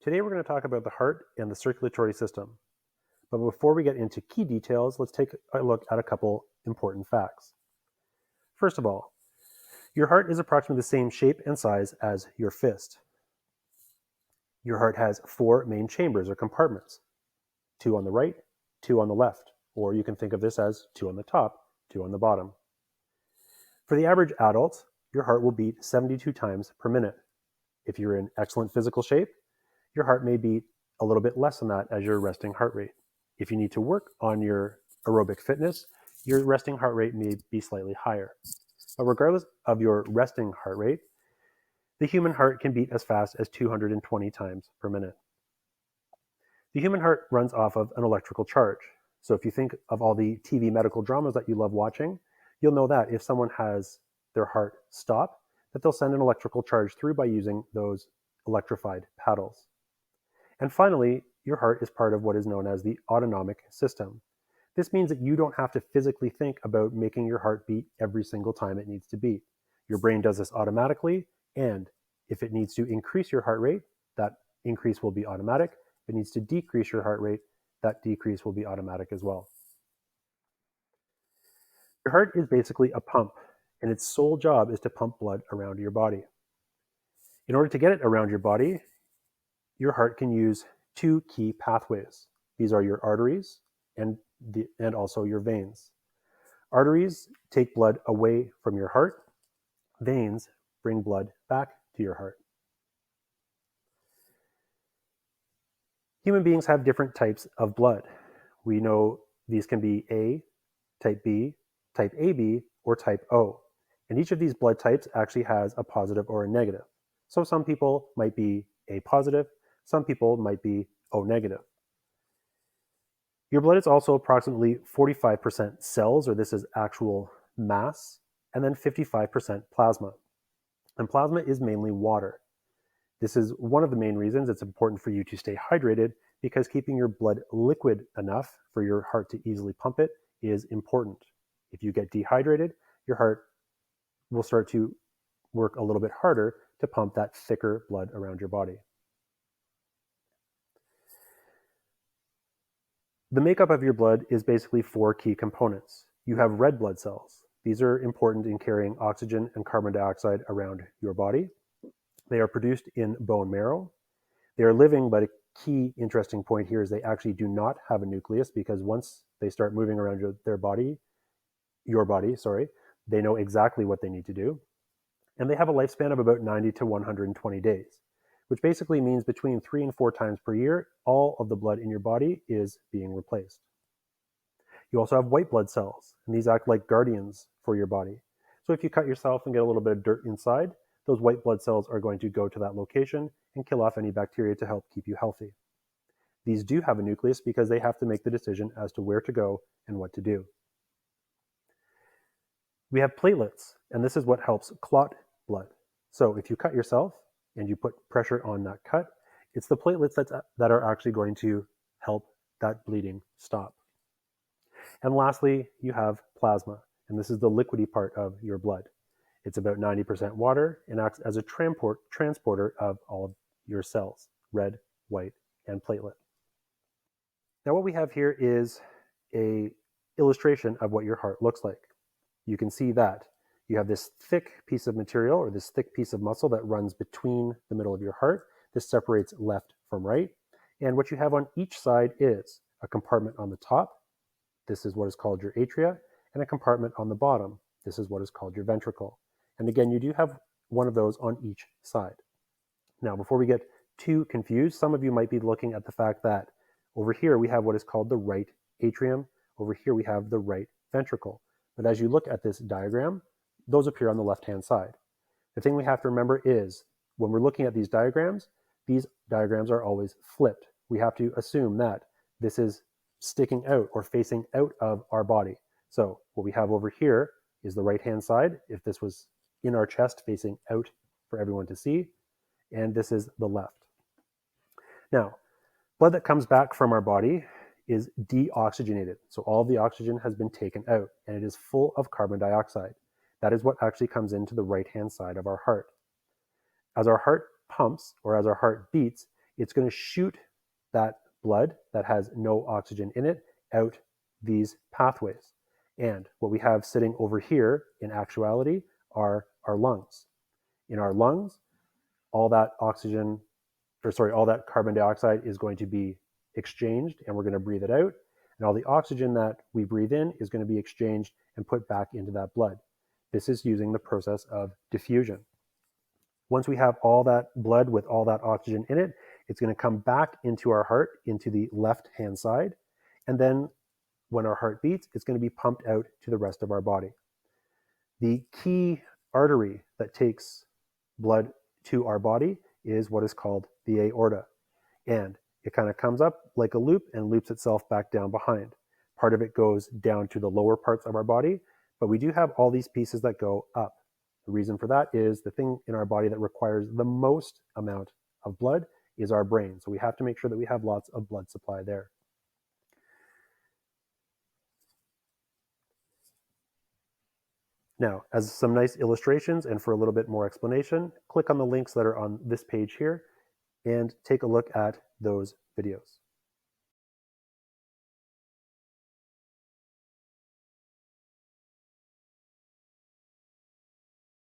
Today we're going to talk about the heart and the circulatory system. But before we get into key details, let's take a look at a couple important facts. First of all, your heart is approximately the same shape and size as your fist. Your heart has 4 main chambers or compartments, 2 on the right, 2 on the left, or you can think of this as 2 on the top, 2 on the bottom. For the average adult, your heart will beat 72 times per minute. If you're in excellent physical shape, your heart may beat a little bit less than that as your resting heart rate. If you need to work on your aerobic fitness, your resting heart rate may be slightly higher. But regardless of your resting heart rate, the human heart can beat as fast as 220 times per minute. The human heart runs off of an electrical charge. So if you think of all the TV medical dramas that you love watching, you'll know that if someone has their heart stop, that they'll send an electrical charge through by using those electrified paddles. And finally, your heart is part of what is known as the autonomic system. This means that you don't have to physically think about making your heart beat every single time it needs to beat. Your brain does this automatically, and if it needs to increase your heart rate, that increase will be automatic. If it needs to decrease your heart rate, that decrease will be automatic as well. Your heart is basically a pump, and its sole job is to pump blood around your body. In order to get it around your body, your heart can use 2 key pathways. These are your arteries and also your veins. Arteries take blood away from your heart. Veins bring blood back to your heart. Human beings have different types of blood. We know these can be A, type B, type AB, or type O. And each of these blood types actually has a positive or a negative. So some people might be A positive, some people might be O negative. Your blood is also approximately 45% cells, or this is actual mass, and then 55% plasma. And plasma is mainly water. This is one of the main reasons it's important for you to stay hydrated, because keeping your blood liquid enough for your heart to easily pump it is important. If you get dehydrated, your heart will start to work a little bit harder to pump that thicker blood around your body. The makeup of your blood is basically 4 key components. You have red blood cells. These are important in carrying oxygen and carbon dioxide around your body. They are produced in bone marrow. They are living, but a key interesting point here is they actually do not have a nucleus, because once they start moving around your body, they know exactly what they need to do. And they have a lifespan of about 90 to 120 days, which basically means between 3 and 4 times per year, all of the blood in your body is being replaced. You also have white blood cells, and these act like guardians for your body. So if you cut yourself and get a little bit of dirt inside, those white blood cells are going to go to that location and kill off any bacteria to help keep you healthy. These do have a nucleus because they have to make the decision as to where to go and what to do. We have platelets, and this is what helps clot blood. So if you cut yourself and you put pressure on that cut, it's the platelets that are actually going to help that bleeding stop. And lastly, you have plasma, and this is the liquidy part of your blood. It's about 90% water and acts as a transporter of all of your cells, red, white, and platelet. Now what we have here is an illustration of what your heart looks like. You can see that you have this thick piece of material, or this thick piece of muscle that runs between the middle of your heart. This separates left from right. And what you have on each side is a compartment on the top. This is what is called your atria, and a compartment on the bottom. This is what is called your ventricle. And again, you do have one of those on each side. Now, before we get too confused, some of you might be looking at the fact that over here we have what is called the right atrium. Over here we have the right ventricle. But as you look at this diagram, those appear on the left-hand side. The thing we have to remember is when we're looking at these diagrams are always flipped. We have to assume that this is sticking out or facing out of our body. So what we have over here is the right-hand side, if this was in our chest facing out for everyone to see, and this is the left. Now, blood that comes back from our body is deoxygenated. So all the oxygen has been taken out, and it is full of carbon dioxide. That is what actually comes into the right-hand side of our heart. As our heart pumps, or as our heart beats, it's going to shoot that blood that has no oxygen in it out these pathways. And what we have sitting over here in actuality are our lungs. In our lungs, all that oxygen, or sorry, all that carbon dioxide is going to be exchanged and we're going to breathe it out. And all the oxygen that we breathe in is going to be exchanged and put back into that blood. This is using the process of diffusion. Once we have all that blood with all that oxygen in it, it's going to come back into our heart, into the left-hand side. And then when our heart beats, it's going to be pumped out to the rest of our body. The key artery that takes blood to our body is what is called the aorta. And it kind of comes up like a loop and loops itself back down behind. Part of it goes down to the lower parts of our body, but we do have all these pieces that go up. The reason for that is the thing in our body that requires the most amount of blood is our brain. So we have to make sure that we have lots of blood supply there. Now, as some nice illustrations and for a little bit more explanation, click on the links that are on this page here and take a look at those videos.